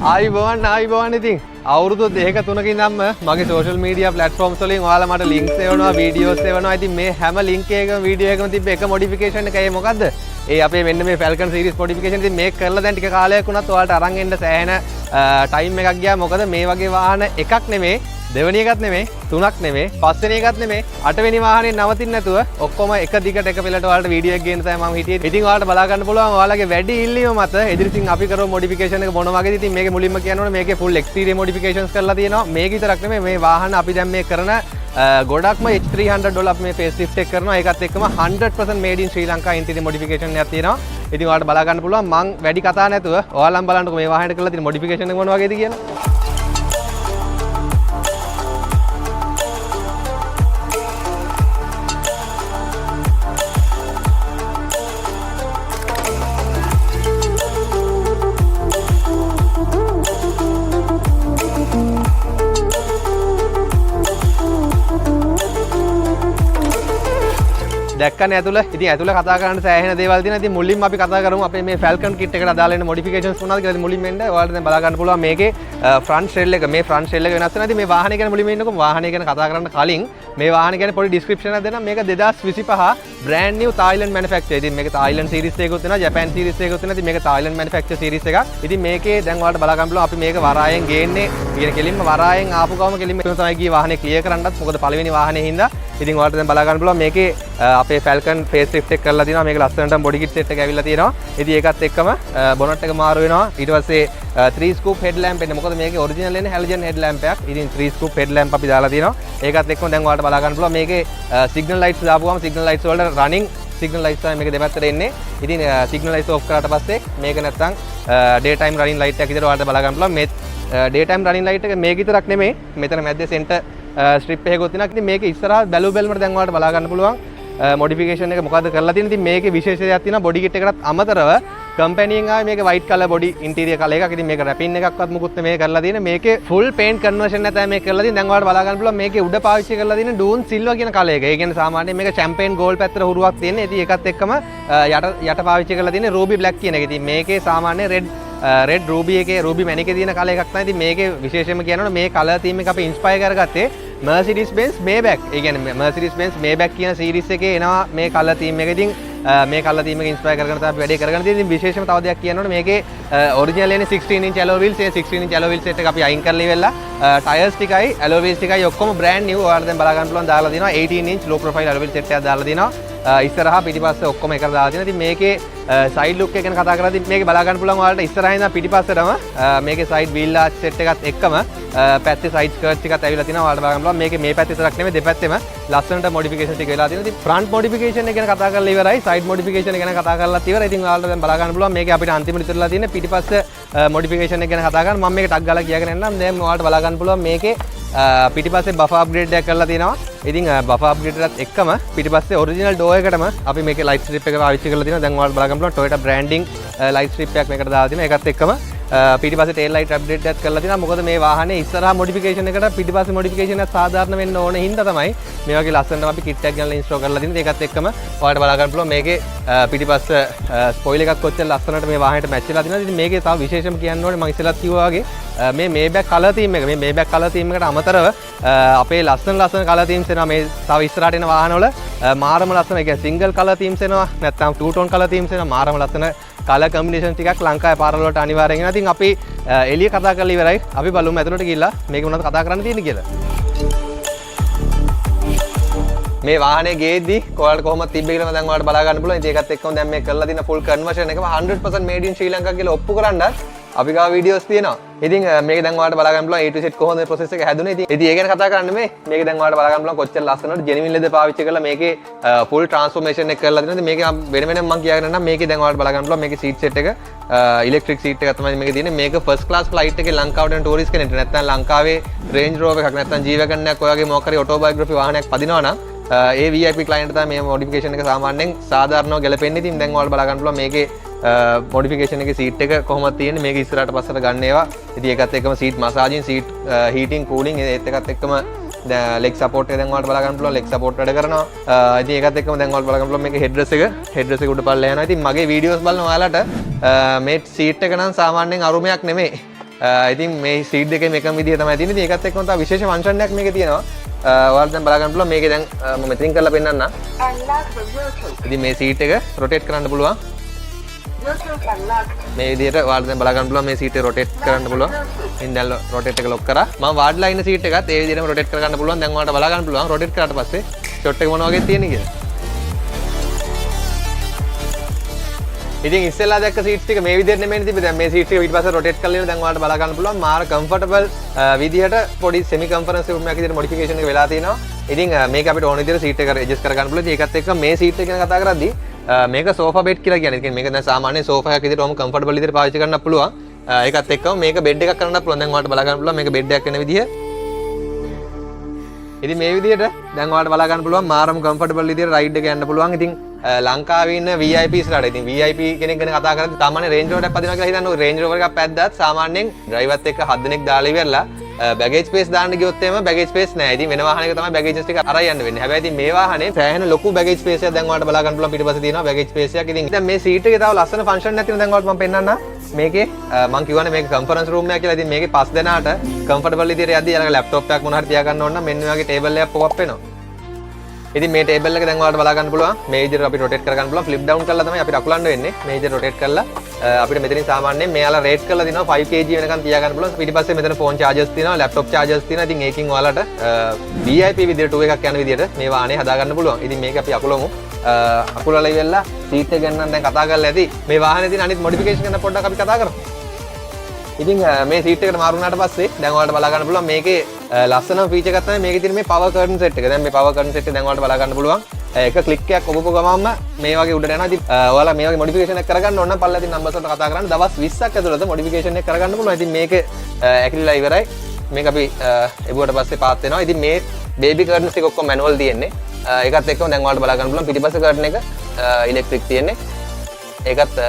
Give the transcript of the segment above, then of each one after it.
ආයිබෝවන් ඉතින් අවුරුදු 2-3කින් ඉඳන්ම මගේ සෝෂල් මීඩියා ප්ලැට්ෆෝම්ස් වලින් ඔයාලා මට ලින්ක්ස් එවනවා වීඩියෝස් එවනවා. ඉතින් මේ හැම ලින්ක් එකකම වීඩියෝ එකකම තිබ්බ එක මොඩිෆිකේෂන් එකයි මොකද්ද? ඒ අපේ මෙන්න මේ Falcon series මොඩිෆිකේෂන් ඉතින් මේක කරලා දැන් ටික කාලයක් වුණත් ඔයාලට අරන් එන්න සෑහෙන ටයිම් එකක් ගියා. මොකද මේ වගේ වාහන එකක් නෙමෙයි, දෙවෙනි එකක් නෙමෙයි, තුනක් නෙමෙයි, පස්වෙනි එකක් නෙමෙයි, අටවෙනි වාහනේ නවතින්න නැතුව ඔක්කොම එක දිගට එක පෙළට ඔයාලට වීඩියෝ එක ගේන්න තමයි මම හිටියේ. ඉතින් ඔයාලට බලා ගන්න පුළුවන් ඔයාලගේ වැඩි ඉල්ලීම මත ඉදිරිසින් අපි කරමු මොඩිෆිකේෂන් එක මොන වගේද. ඉතින් මේකේ මුලින්ම කියන්න ඕනේ මේකේ full exterior modifications කරලා තියෙනවා. මේක විතරක් නෙමෙයි මේ වාහන අපි දැන් මේ කරන ගොඩක්ම $300 අපි මේ facelift එක කරනවා. ඒකත් එක්කම 100% made in Sri Lanka interior modification එකක් තියෙනවා. ඉතින් ඔයාලට බලා ගන්න පුළුවන්. මං වැඩි කතා නැතුව ඔයාලම බලන්නකෝ මේ වාහනේට කරලා තියෙන modification එක මොන වගේද කියලා. දැක්කනේ ඇතුළ. ඉතින් ඇතුළ කතා කරන්න සෑහෙන දේවල් තියෙනවා. ඉතින් මුලින්ම අපි කතා කරමු අපේ මේ Falcon kit එකට අදාළ වෙන modifications මොනවද කියලා. ඉතින් මුලින්ම එන්න ඔයාලට දැන් බලා ගන්න පුළුවන් මේකේ front shell එක මේ front shell එක වෙනස් වෙනවා. ඉතින් මේ වාහනේ ගැන මුලින්ම ඉන්නකො වාහනේ ගැන කතා කරන්න කලින් මේ වාහනේ ගැන පොඩි description එකක් දෙන්නම්. මේක 2025 brand new Thailand manufacture. ඉතින් මේක Thailand series එකකුත් වෙනවා, Japan series එකකුත් වෙනවා. ඉතින් මේක Thailand manufacture series එකක්. ඉතින් මේකේ දැන් ඔයාලට බලා ගන්න පුළුවන් අපි මේක වරායෙන් ගේන්නේ. කියන කෙලින්ම වරායෙන් ආපු ගමන් කෙලින්ම තමයි ගියේ වාහනේ clear කරන්නත්. මොකද පළවෙනි වාහනේ හින්දා. ඉතින් ඔයාලට දැන් බලා ගන්න පුළුවන් මේකේ අපේ Falcon facelift එක කරලා තියෙනවා. මේක ලස්සනට body kit set එක ඇවිල්ලා තියෙනවා. ඉතින් ඒකත් එක්කම bonnet එක මාරු වෙනවා. ඊට පස්සේ 3 scoop headlamp එන්නේ. මොකද මේකේ original එන්නේ halogen headlamp එකක්. ඉතින් 3 scoop headlamp අපි දාලා තියෙනවා. ඒකත් එක්කම දැන් ඔයාලට බලා ගන්න පුළුවන් මේකේ signal lights දාපුවම signal lights වලට running signal lights තමයි මේක දෙපැත්තට එන්නේ. ඉතින් signal lights off කරාට පස්සේ මේක නැත්තම් daytime running light එකක් විදිහට ඔයාලට බලා ගන්න පුළුවන්. මේ daytime running light එක මේක විතරක් නෙමෙයි. මෙතන මැද්දේ center strip එකකුත් තියෙනවා. ඉතින් මේක ඉස්සරහා බැලුවමට දැන් ඔයාලට බලා ගන්න පුළුවන් modification එක මොකද්ද කරලා තියෙන්නේ. ඉතින් මේකේ විශේෂයක් තියෙනවා body kit එකටත් අමතරව company එකෙන් ආවේ මේක white color body interior color එකක්. ඉතින් මේක wrapping එකක්වත් මුකුත් නෙමෙයි කරලා තියෙන්නේ. මේකේ full paint conversion එක තමයි මේක කරලා තියෙන්නේ. දැන් ඔයාලට බලා ගන්න පුළුවන් මේකේ උඩ පාවිච්චි කරලා තියෙන්නේ dune silver කියන color එක. ඒ කියන්නේ සාමාන්‍යයෙන් මේක champagne gold පැත්තට හුරුවක් තියෙන්නේ. ඉතින් ඒකත් එක්කම යට පාවිච්චි කරලා තියෙන්නේ ruby black කියන එක. ඉතින් මේකේ සාමාන්‍ය red ruby එකේ ruby manicure තියෙන color එකක් තමයි. ඉතින් මේකේ විශේෂම කියනවනේ මේ color theme එක අපි inspire කරගත්තේ Mercedes-Benz Maybach. ඒ කියන්නේ Mercedes-Benz Maybach කියන series එකේ එනවා මේ color theme එක. ඉතින් මේ color theme එක inspire කරගෙන තමයි අපි වැඩේ කරගෙන තියෙන්නේ. ඉතින් විශේෂම තව දෙයක් කියනවනේ මේකේ original එන්නේ 16 inch alloy wheels. ඒ 16 inch alloy wheels set එක අපි අයින් කරලා ඉවරලා tires ටිකයි alloy wheels ටිකයි ඔක්කොම brand new ඔයාලා දැන් බලා ගන්න පුළුවන් දාලා තියෙනවා. 18 inch low profile alloy wheel set එකක් දාලා තියෙනවා. ඉස්සරහා පිටිපස්සේ ඔක්කොම එකට දාලා තියෙනවා. ඉතින් මේකේ side look එක ගැන කතා කරද්දී මේකේ බලා ගන්න පුළුවන් ඔයාලට ඉස්සරහින් ඉඳන් පිටිපස්සටම මේකේ side wheel arch set එකත් එක්කම පැත්තේ side skirts ටිකත් ඇවිල්ලා තිනවා. ඔයාලට බලා ගන්න පුළුවන් මේකේ මේ පැත්තේ විතරක් නෙමෙයි දෙපැත්තෙම ලස්සනට modification ටික වෙලා තියෙනවා. ඉතින් front modification එක ගැන කතා කරලා ඉවරයි. side modification එක ගැන කතා කරලාත් ඉවරයි. ඉතින් ඔයාලට දැන් බලා ගන්න පුළුවන් මේකේ අපිට අන්තිමට ඉතුරුලා තියෙන්නේ පිටිපස්ස modification එක ගැන කතා කරන්න. මම මේක ටක් ගාලා කියගෙන යන්නම්. දැන් ඔයාලට බලා ගන්න පුළුවන් මේකේ පිටිපස්සේ buffer upgrade එකක් කරලා තියෙනවා. ඉතින් buffer upgrade එකත් එක්කම පිටිපස්සේ original door එකටම අපි මේකේ light strip එක පාවිච්චි කරලා තියෙනවා. දැන් ඔයාලට බලා ගන්න පුළුවන් Toyota branding light strip එකක් මේකට දාලා තියෙනවා. ඒකත් එක්කම පිටිපස්සේ tail light upgrade එකක් කරලා තියෙනවා. මොකද මේ වාහනේ ඉස්සරහා modification එකට පිටිපස්සේ modification එක සාධාරණ වෙන්න ඕනේ හින්දා තමයි මේ වගේ ලස්සනට අපි kit එකක් ගෙනලා install කරලා තියෙන්නේ. ඒකත් එක්කම ඔයාලට බලා ගන්න පුළුවන් මේකේ පිටිපස්ස spoiler එකක් කොච්චර ලස්සනට මේ වාහනේට match වෙලා තියෙනවද. ඉතින් මේකේ තව විශේෂම කියන්න ඕනේ මම ඉස්සෙල්ලත් කිව්වා වගේ මේ Maybach color theme එක මේ Maybach color theme එකට අමතරව අපේ ලස්සන color themes එනවා. මේ තව ඉස්සරහට එන වාහනවල මාරම ලස්සන ඒ කියන්නේ single color themes එනවා. නැත්නම් two tone color themes එනවා. මාරම ලස්සන color combination ටිකක් ලංකාවේ පාරවල වලට අනිවාර්යෙන් එනවා. ඉතින් අපි එළිය කතා කරලා ඉවරයි. අපි බලමු ඇතුළට ගිහිල්ලා මේක මොනවද කතා කරන්න තියෙන්නේ කියලා. මේ වාහනේ ගේද්දි ඔයාලට කොහොමද තිබ්බේ කියලා දැන් ඔයාලට බලා ගන්න පුළුවන්. ඉතින් ඒකත් එක්කම දැන් මේ කරලා තියෙන full conversion එකම 100% made in Sri Lanka කියලා ඔප්පු කරන්නත් අපි ගාව වීඩියෝස් තියෙනවා. ඉතින් මේක දැන් ඔයාලට බලා ගන්න පුළුවන් A to Z කොහොමද මේ process එක හැදුනේ. ඉතින් ඒ ගැන කතා කරන්න නෙමෙයි. මේක දැන් ඔයාලට බලා ගන්න පුළුවන් කොච්චර ලස්සනට genuine leather පාවිච්චි කරලා මේකේ full transformation එක කරලා තියෙනවා. මේක වෙන වෙනම මම කියාගෙන නම් මේකේ දැන් ඔයාලට බලා ගන්න පුළුවන් මේකේ seat set එක electric seat එකක් තමයි මේකේ තියෙන්නේ. මේක first class flight එකේ ලංකාවට යන tourist කෙනෙක්ට නැත්නම් ලංකාවේ Range Rover එකක් නැත්නම් G-Wagon එකක් ඔයගේ මොකක් හරි autobiography වාහනයක් පදිනවා නම් ඒ VIP client තමයි මේ modification එක සාමාන්‍යයෙන් සාධාරණව ගැලපෙන්නේ. ඉතින් දැන් ඔයාලට බලා ගන්න පුළුවන් මේකේ modification එකේ seat එක කොහොමද තියෙන්නේ. මේක ඉස්සරහට පස්සට ගන්න ඒවා. ඉතින් ඒකත් එක්කම seat massaging, seat heating, cooling ඒත් එකත් එක්කම leg support එක දැන් ඔයාලට බලා ගන්න පුළුවන්. leg support වැඩ කරනවා. ඉතින් ඒකත් එක්කම දැන් ඔයාලට බලා ගන්න පුළුවන් මේකේ headrest එක උඩ පල්ලෙහා යනවා. ඉතින් මගේ videos බලන ඔයාලට මේ seat එක නම් සාමාන්‍යයෙන් අරුමයක් නෙමෙයි. ඉතින් මේ සීට් එකේ මේකම විදිය තමයි තියෙන්නේ. ඉතින් ඒකත් එක්කම තව විශේෂ ෆන්ක්ෂන් එකක් මේකේ තියෙනවා. ඔයාලා දැන් බලා ගන්න පුළුවන් මේකේ දැන් මම මෙතනින් කරලා පෙන්නන්නම්. ඉතින් මේ සීට් එක රොටේට් කරන්න පුළුවන්. මේ විදිහට ඔයාලා දැන් බලා ගන්න පුළුවන් මේ සීට් එක රොටේට් කරන්න පුළුවන්. ඉතින් දැන් රොටේට් එක ලොක් කරා. මම වාඩිලා ඉන්න සීට් එකත් ඒ විදිහටම රොටේට් කර ගන්න පුළුවන්. දැන් ඔයාලට බලා ගන්න පුළුවන් රොටේට් කරාට පස්සේ ෂොට් එක මොන වගේ තියෙන්නේ කියලා. ඉතින් ඉස්සෙල්ලා දැක්ක සීට්ස් ටික මේ විදිහට නෙමෙයි තිබ්බේ. දැන් මේ සීට්ස් ටික ඊට පස්සේ රොටේට් කරලා ඉන්න දැන් ඔයාලට බලා ගන්න පුළුවන් මාර කම්ෆර්ටබල් විදිහට පොඩි සෙමි කන්ෆරන්ස් රූම් එකක් විදිහට මොඩිෆිකේෂන් එක වෙලා තිනවා. ඉතින් මේක අපිට ඕන විදිහට සීට් එක ඇඩ්ජස්ට් කර ගන්න පුළුවන්. ඒකත් එක්ක මේ සීට් එක ගැන කතා කරද්දී මේක සෝෆා බෙඩ් කියලා කියන්නේ. ඒ කියන්නේ මේක දැන් සාමාන්‍ය සෝෆා එකක් විදිහට ඔහොම කම්ෆර්ටබල් විදිහට පාවිච්චි කරන්න පුළුවන්. ඒකත් එක්කම මේක බෙඩ් එකක් කරන්නත් පුළුවන්. දැන් ඔයාලට බලා ගන්න පුළුවන් මේක බෙඩ් එකක් වෙන විදිහ. ඉතින් මේ විදිහට දැන් ඔයාලට බලා ගන්න පුළුවන් මාරම කම්ෆර්ටබල් විදිහට රයිඩ් එක යන්න පුළුවන්. ඉතින් ලංකාවේ ඉන්න VIPs ලාට ඉතින් VIP කෙනෙක් ගැන කතා කරද්දී සාමාන්‍ය Range Rover එකක් පදිනවා කියලා හිතන්න. ඔය Range Rover එකක් පැද්දත් සාමාන්‍යයෙන් ඩ්‍රයිවර්ත් එක්ක 7 දෙනෙක් දාලා ඉවරලා බැගේජ් ස්පේස් දාන්න ගියොත් එහෙම බැගේජ් ස්පේස් නැහැ. ඉතින් වෙන වාහනයක තමයි බැගේජස් ටික අරන් යන්න වෙන්නේ. හැබැයි ඉතින් මේ වාහනේ සෑහෙන ලොකු බැගේජ් ස්පේස් එකක් දැන් ඔයාලට බලා ගන්න පුළුවන් පිටිපස්සේ තියෙනවා බැගේජ් ස්පේස් එකක්. ඉතින් දැන් මේ සීට් එකේ තව ලස්සන ෆන්ක්ෂන් එකක් තියෙනවා. දැන් ඔයාලට මම පෙන්නන්නම්. මේකේ මම කියවනේ මේක කන්ෆරන්ස් රූම් එකක් කියලා. ඉතින් මේකේ 5 දෙනාට කම්ෆර්ටබල් විදිහට යද්දී යාලගේ ලැප්ටොප් එකක් මොන හරි තියාගන්න ඕන නම් මෙන්න මේ වගේ ටේබල් එකක් පොප් වෙනවා. ඉතින් මේ ටේබල් එක දැන් ඔයාලට බලා ගන්න පුළුවන්. මේ විදිහට අපි රොටේට් කර ගන්න පුළුවන්. ෆ්ලිප් ඩවුන් කරලා තමයි අපිට අකුලන්න වෙන්නේ. මේ විදිහට රොටේට් කරලා අපිට මෙතනින් සාමාන්‍යයෙන් මෙයාලා රේට් කරලා දිනවා 5 kg වෙනකන් තියාගන්න පුළුවන්. පිටිපස්සේ මෙතන ෆෝන් chargers තියෙනවා, ලැප්ටොප් chargers තියෙනවා. ඉතින් ඒකින් ඔයාලට VIP විදිහට 2 එකක් යන විදිහට මේ වාහනේ හදා ගන්න පුළුවන්. ඉතින් මේක අපි අකුලමු. අකුලලා ඉවරලා සීට් එක ගන්න දැන් කතා කරලා ඇති. මේ වාහනේ තියෙන අනිත් මොඩිෆිකේෂන් ගැන පොඩ්ඩක් අපි කතා කරමු. ඉතින් මේ සීට් එකට මාරු වුණාට පස්සේ දැන් ඔයාලට බලා ගන්න පුළුවන් මේකේ ලස්සනම ෆීචර් එකක් තමයි මේකේ තියෙන මේ පවර් කර්ටන් සෙට් එක. දැන් මේ පවර් කර්ටන් සෙට් එක දැන් ඔයාලට බලා ගන්න පුළුවන්. එක ක්ලික් එකක් ඔබපු ගමන්ම මේ වගේ උඩට යනවා. ඉතින් ඔයාලා මේ වගේ මොඩිෆිකේෂන් එක කරගන්න ඕන නම් පල්ලා තියෙන නම්බර්ස් වලට කතා කරන්න දවස් 20ක් ඇතුළත මොඩිෆිකේෂන් එක කරගන්න පුළුවන්. ඉතින් මේක ඇකිලිලා ඉවරයි. මේක අපි එබුවට පස්සේ පාත් වෙනවා. ඉතින් මේ බේබි කර්ටන්ස් ටික ඔක්කොම මැනුවල් තියෙන්නේ. ඒකත් එක්කම දැන් ඔයාලට බලා ගන්න පුළුවන් පිටිපස්සේ කර්ටන් එක ඉලෙක්ට්‍රික් තියෙන්නේ. ඒකත්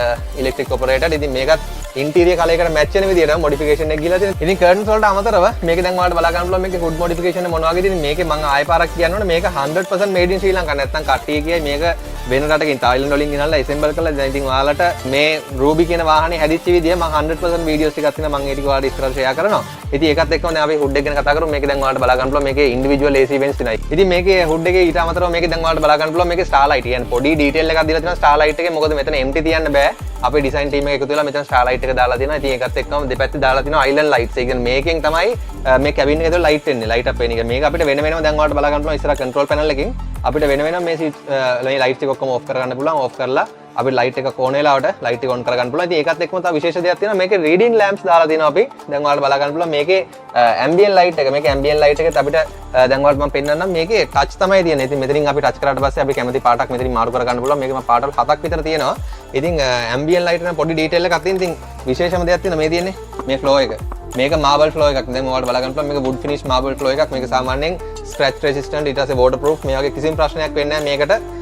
ඉලෙක්ට්‍රික් ඔපරේටඩ්. ඉතින් මේකත් ඉන්ටීරියර් කලර් එකට මැච් වෙන විදිහට මොඩිෆිකේෂන් එක ගිහලා තියෙනවා. ඉතින් කර්ටන්ස් වලට අමතරව මේක දැන් ඔයාලට බලා ගන්න පුළුවන් මේකේ හුඩ් මොඩිෆිකේෂන් එක මොන වගේද ඉතින් මේකේ මම ආයෙ පාරක් කියන්න ඕනේ මේක 100% made in ශ්‍රී ලංකා. නැත්තම් කට්ටිය කියයි මේක වෙන රටකින් තායිලන්ත වලින් ගෙනල්ලා assemble කරලා දැන් ඉතින් ඔයාලට මේ රූබි කියන වාහනේ හැදිච්ච විදිය මම 100% වීඩියෝස් ටිකක් තියෙනවා. මම ඒ ටික ඔයාලට ඉස්සරහට ෂෙයා කරනවා. ඉතින් ඒකත් එක්කම දැන් අපි හුඩ් එක ගැන කතා කරමු. මේක දැන් ඔයාලට බලා ගන්න පුළුවන් මේකේ ඉන්ඩිවිජුවල් AC vents තියෙනවා. ඉතින් මේකේ හුඩ් එකේ ඊට අමතරව මේකේ දැන් ඔයාලට බලා ගන්න පුළුවන් මේකේ ස්ටාර්ලයිට් කියන්නේ පොඩි ඩීටේල් එකක් දීලා තියෙනවා ස්ටාර්ලයිට් එකේ. මොකද මෙතන empty තියන්න බෑ. අපේ ඩිසයින් ටීම් එක එකතු වෙලා මෙතන ස්ටාර්ලයිට් එක දාලා තියෙනවා. ඉතින් ඒකත් එක්කම දෙපැත්තේ දාලා තියෙනවා අයිලන්ඩ් ලයිට්ස්. ඒ කියන්නේ මේකෙන් තමයි මේ කැබින් එකේ ලයිට් එන්නේ. ලයිට් අප් වෙන එක. මේක අපිට වෙන වෙනම දැන් ඔයාලට බලා ගන්න පුළුවන් ඉස්සරහ කන්ට්‍රෝල් පැනල් එකකින් අපිට වෙන වෙනම මේ ලයිට්ස් ටික ඔක්කොම ඔෆ් කරගන්න පුළුවන්. ඔෆ් කරලා අපිට ලයිට් එක ඕන වෙලාවට ලයිට් එක ඔන් කරගන්න පුළුවන්. ඉතින් ඒකත් එක්කම තව විශේෂ දෙයක් තියෙනවා. මේකේ රීඩින් ලැම්ප්ස් දාලා තියෙනවා අපි. දැන් ඔයාලට බලා ගන්න පුළුවන් මේකේ ඇම්බියන්ට් ලයිට් එක. මේකේ ඇම්බියන්ට් ලයිට් එකත් අපිට දැන් ඔයාලට මම පෙන්නන්නම්. මේකේ ටච් තමයි තියෙන්නේ. ඉතින් මෙතනින් අපි ටච් කරාට පස්සේ අපි කැමති පාටක් මෙතනින් මාරු කරගන්න පුළුවන්. මේකේ මම පාටවල 7ක් විතර තියෙනවා. ඉතින් ඇම්බියන්ට් ලයිට් එක පොඩි ඩීටේල් එකක් තියෙන. ඉතින් විශේෂම දෙයක් තියෙනවා මේ තියෙන්නේ මේ ෆ්ලෝ එක. මේක මාබල් ෆ්ලෝ එකක්. දැන් ඔයාලට බලා ගන්න පුළුවන් මේක wood finish marble floor එකක්. මේක සාමාන්‍යයෙන් scratch resistant ඊට පස්සේ waterproof. මේ වගේ කිසිම ප්‍රශ්නයක් වෙන්නේ නැහැ මේකට.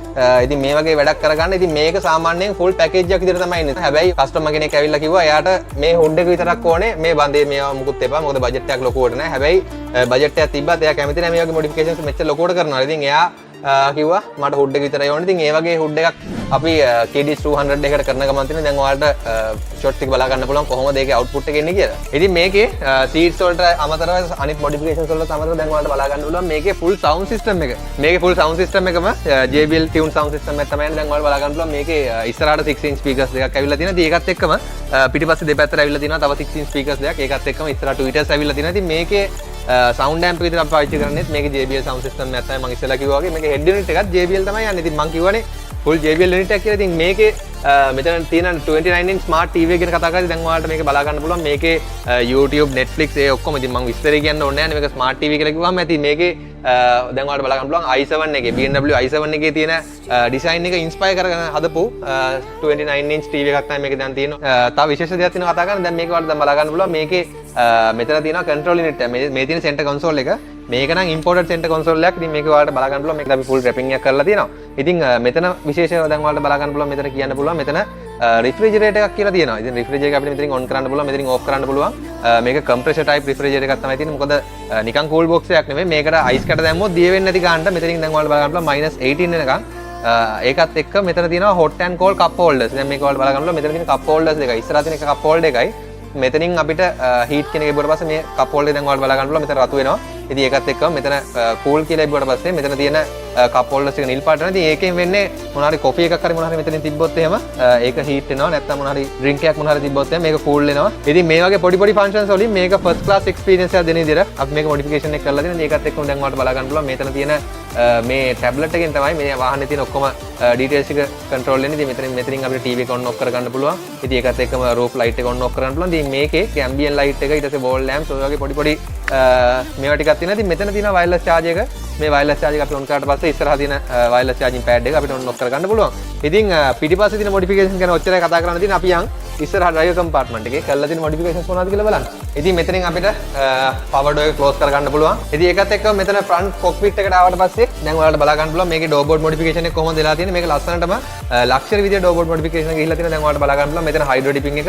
ඉතින් මේ වගේ වැඩක් කරගන්න. ඉතින් මේක සාමාන්‍යයෙන් full package එකක් විදිහට තමයි ඉන්නේ. හැබැයි කස්ටමර් කෙනෙක් ඇවිල්ලා කිව්වා එයාට මේ හුඩ් එක විතරක් ඕනේ. මේ බන්දේ මේවා මුකුත් එපා. මොකද බජට් එකක් ලොකුවට නැහැ. හැබැයි බජට් එකක් තිබ්බත් එයා කැමති නැහැ මේ වගේ මොඩිෆිකේෂන්ස් මෙච්චර ලොකුවට කරනවා. ඉතින් එයා කිව්වා මට හුඩ් එක විතරයි ඕනේ. ඉතින් ඒ වගේ හුඩ් එකක් අපි KDS 200 එකට කරන ගමන් තියෙන දැන් ඔයාලට ෂොට් එක බලා ගන්න පුළුවන් කොහොමද ඒකේ අවුට්පුට් එක එන්නේ කියලා. ඉතින් මේකේ සීට්ස් වලට අමතරව අනිත් මොඩිෆිකේෂන්ස් වලට අමතරව දැන් ඔයාලට බලා ගන්න පුළුවන් මේකේ ෆුල් සවුන්ඩ් සිස්ටම් එක. මේකේ ෆුල් සවුන්ඩ් සිස්ටම් එකම JBL tune sound system එක තමයි දැන් ඔයාලට බලා ගන්න පුළුවන්. මේකේ ඉස්සරහට 6 inch speakers දෙකක් ඇවිල්ලා තියෙනවා. ඉතින් ඒකත් එක්කම පිටිපස්සේ දෙපැත්තට ඇවිල්ලා තියෙනවා තව 6 inch speakers දෙකක්. ඒකත් එක්කම ඉස්සරහට tweeters ඇවිල්ලා තියෙනවා. ඉතින් මේකේ sound amp විතර අපි පාවිච්චි කරන්නේ මේකේ JBL sound system එකක් තමයි. මම ඉස්සෙල්ලා කිව්වා වගේ මේකේ head unit එකත් JBL තමයි යන්නේ. ඉතින් මම කියවනේ full JBL unit එකක් කියලා. ඉතින් මේකේ මෙතන තියෙන 29 inch smart TV එක ගැන කතා කරද්දී දැන් ඔයාලට මේක බලා ගන්න පුළුවන්. මේකේ YouTube Netflix ඒ ඔක්කොම ඉතින් මම විස්තරේ කියන්න ඕනේ නැහැ. මේක smart TV කියලා කිව්වම ඇති මේකේ දැන් ඔයාලට බලා ගන්න පුළුවන් i7 එකේ BMW i7 එකේ තියෙන ඩිසයින් එක ඉන්ස්පයර් කරගෙන හදපු 29 inch TV එකක් තමයි මේකේ දැන් තියෙනවා. තව විශේෂ දෙයක් තියෙනවා කතා කරන්න. දැන් මේක ඔයාලට දැන් බලා ගන්න පුළුවන්. මේකේ මෙතන තියෙනවා control unit එක. මේ තියෙන center console එක. මේක නම් imported center console එකක්. ඉතින් මේක ඔයාලට බලා ගන්න පුළුවන්. මේක අපි full wrapping එකක් කරලා තියෙනවා. ඉතින් මෙතන විශේෂව දැන් ඔයාලට බලා ගන්න පුළුවන්. මෙතන කියන්න පුළුවන්. මෙතන refrigerator එකක් කියලා තියෙනවා. ඉතින් refrigerator එක අපිට මෙතනින් on කරන්න පුළුවන්. මෙතනින් off කරන්න පුළුවන්. මේක compressor type refrigerator එකක් තමයි තියෙන්නේ. මොකද නිකන් cool box එකක් නෙමෙයි. මේකට ice කැට දැම්මොත් දිය වෙන්නේ නැති ගන්නට මෙතනින් දැන් ඔයාලට බලා ගන්න පුළුවන් -18 වෙනකන්. ඒකත් එක්ක මෙතන තියෙනවා hot and cold cup holders. දැන් මේක ඔයාලට බලා ගන්න පුළුවන්. මෙතන තියෙන cup holders දෙකයි. ඉස්සරහ තියෙන එක cup holder එකයි. මෙතනින් අපිට හීට් කෙනෙක් ඉබුවට පස්සේ මේ කප් හෝල්ඩරේ දැන් ඔයාලට බලා ගන්න පුළුවන් මෙතන රතු වෙනවා. ඉතින් ඒකත් එක්කම මෙතන කූල් කියලා ඉබුවට පස්සේ මෙතන තියෙන කප් හෝල්ඩර්ස් එක නිල් පාට වෙනවා. ඉතින් ඒකෙන් වෙන්නේ මොනවා හරි කොෆි එකක් හරි මොනවා හරි මෙතනින් තිබ්බොත් එහෙම ඒක හීට් වෙනවා. නැත්නම් මොනවා හරි ඩ්‍රින්ක් එකක් මොනවා හරි තිබ්බොත් එහෙම මේක කූල් වෙනවා. ඉතින් මේ වගේ පොඩි ෆන්ක්ෂන්ස් වලින් මේක ෆස්ට් ක්ලාස් එක්ස්පීරියන්ස් එකක් දෙන විදිහට අපි මේක මොඩිෆිකේෂන් එක කරලා දෙනවා. ඒකත් එක්කම දැන් ඔයාලට බලා ගන්න පුළුවන් මෙතන තියෙන මේ ටැබ්ලට් එකෙන් තමයි මේ වාහනේ තියෙන ඔක්කොම ඩීටේල්ස් එක කන්ට්‍රෝල් වෙන්නේ. ඉතින් මෙතනින් අපිට ටීවී එක ඔන් ඔෆ් කරගන්න පුළුවන්. ඉතින් ඒකත් එක්කම රූෆ් ලයිට් එක ඔන් ඔෆ් කරගන්න පුළුවන්. ඉතින් මේකේ ඇම්බියන්ට් ලයිට් එක ඊට පස්සේ වෝල් ලැම්ප්ස් ඔය වගේ පොඩි මේවා ටිකක් තියෙනවා. ඉතින් මෙතන තියෙනවා වයර්ලස් charge එක. මේ වයර්ලස් charge එක අපි ඔන් කරාට පස්සේ ඉස්සරහා තියෙන වයර්ලස් charging pad එක අපිට ඔන් ඔෆ් කරගන්න පුළුවන්. ඉතින් පිටිපස්සේ තියෙන මොඩිෆිකේෂන් ගැන ඔච්චරයි කතා කරන්න තියෙන්නේ. අපි යන් ඉස්සරහා ඩ්‍රයිවර් කම්පාර්ට්මන්ට් එකේ කරලා තියෙන මොඩිෆිකේෂන්ස් මොනවද කියලා බලන්න. ඉතින් මෙතනින් අපිට පවර් ඩෝර් එක ක්ලෝස් කරගන්න පුළුවන්. ඉතින් ඒකත් එක්කම මෙතන ෆ්‍රන්ට් කොක්පිට් එකට ආවට පස්සේ දැන් ඔයාලට බලා ගන්න පුළුවන් මේකේ ඩෝර් බෝඩ් මොඩිෆිකේෂන් එක කොහොමද වෙලා තියෙන්නේ. මේක ලස්සනටම ලක්ෂරි විදියට ඩෝර් බෝඩ් මොඩිෆිකේෂන් එක ගිහිල්ලා තියෙනවා. දැන් ඔයාලට බලා ගන්න පුළුවන් මෙතන හයිඩ්‍රෝ ඩිපින් එක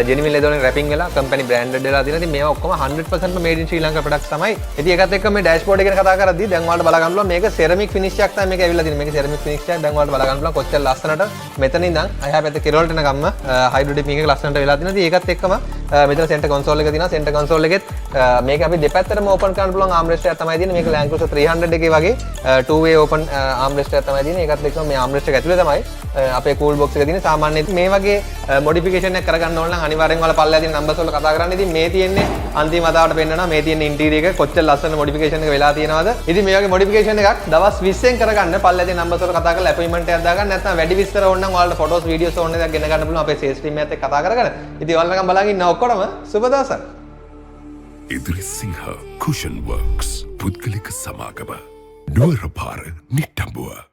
ජෙනුයින් ලෙදර් වලින් රැපින් වෙලා කම්පැනි බ්‍රෑන්ඩඩ් වෙලා තියෙනවා. ඉතින් මේවා ඔක්කොම 100% මේඩ් ඉන් ශ්‍රී ලංකා ප්‍රොඩක්ට්ස් තමයි. ඉතින් ඒකත් එක්කම මේ ඩෑෂ්බෝඩ් එක ගැන කතා කරද්දී දැන් ඔයාලට බලා ගන්න පුළුවන් මේක සෙරමික් ෆිනිෂ් එකක් තමයි මේක ඇවිල්ලා තියෙන්නේ. මේක සෙරමික් ෆිනිෂ් එකක්. දැන් ඔයාලට බලා ගන්න පුළුවන් කොච්චර ලස්සනට මෙතන ඉඳන් අයහා පැත්තේ කෙරවලට එන ගම්ම හයිඩ්‍රෝ ඩිපින් එක ලස්සනට වෙලා තියෙනවා. ඉතින් ඒකත් එක්කම මෙතන සෙන්ටර් කන්සෝල් එක තියෙනවා. සෙන්ටර් කන්සෝල් එකෙත් මේක අපි දෙපැත්තටම ඕපන් කරන්න පුළුවන් ආම්රෙස්ට් එකක් තමයි තියෙන්නේ. මේක Land Cruiser 300 එකේ වගේ two way open ආම්රෙස්ට් එකක් තමයි තියෙන්නේ. ඒකත් එක්කම මේ ආම්රෙස්ට් එක ඇතුලේ තමයි අපේ කූල් බොක්ස් එක තියෙන්නේ. සාමාන්‍යයෙන් මේ වගේ මොඩිෆිකේෂන් එකක් කරගන්න ඕන නම් අනිවාර්යෙන් ඔයාලා පල්ලෙහා තියෙන නම්බර්ස් වල කතා කරන්න. ඉතින් මේ තියෙන්නේ අන්තිම අදාවට පෙන්නනවා මේ තියෙන ඉන්ටීරියර් එක කොච්චර ලස්සන මොඩිෆිකේෂන් එක වෙලා තියෙනවද. ඉතින් මේ වගේ මොඩිෆිකේෂන් එකක් දවස් 20න් කරගන්න පල්ලෙහා තියෙන නම්බර්ස් වල කතා කරලා අපොයින්ට්මන්ට් එකක් දාගන්න. නැත්නම් වැඩි විස්තර ඕන නම් ඔයාලට ෆොටෝස් වීඩියෝස් ඕන එකක් ගෙන ගන්න පුළුවන් අපේ සේල්ස් ටීම් එකත් එක්ක කතා කරගෙන. ඉතින් ඔයාලා නිකන් බලන් ඉන්න ඔක්කොටම සුබ දවසක්. ඉදිරි සිංහ කුෂන් වර්ක්ස් පුද්ගලික සමාගම නුවරපාර නිට්ටඹුව